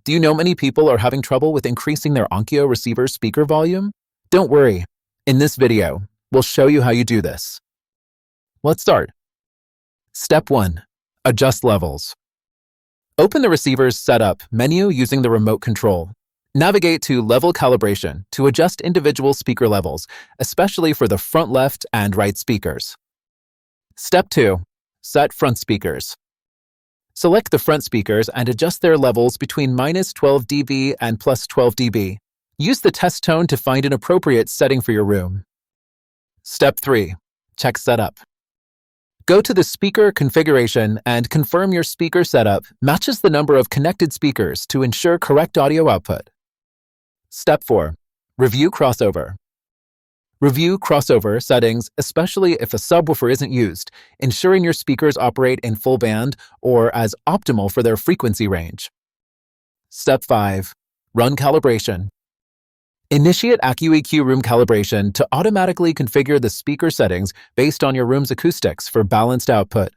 Do you know many people are having trouble with increasing their Onkyo receiver speaker volume? Don't worry. In this video, we'll show you how you do this. Let's start. Step 1. Adjust levels. Open the receiver's Setup menu using the remote control. Navigate to Level Calibration to adjust individual speaker levels, especially for the front left and right speakers. Step 2. Set front speakers. Select the front speakers and adjust their levels between -12 dB and +12 dB. Use the test tone to find an appropriate setting for your room. Step 3. Check Setup. Go to the speaker configuration and confirm your speaker setup matches the number of connected speakers to ensure correct audio output. Step 4. Review crossover. Review crossover settings, especially if a subwoofer isn't used, ensuring your speakers operate in full band or as optimal for their frequency range. Step 5. Run calibration. Initiate AccuEQ Room Calibration to automatically configure the speaker settings based on your room's acoustics for balanced output.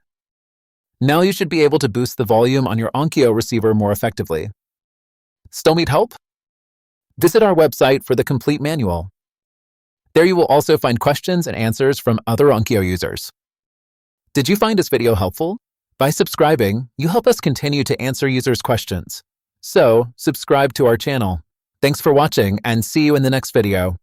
Now you should be able to boost the volume on your Onkyo receiver more effectively. Still need help? Visit our website for the complete manual. There you will also find questions and answers from other Onkyo users. Did you find this video helpful? By subscribing, you help us continue to answer users' questions. So, subscribe to our channel. Thanks for watching and see you in the next video.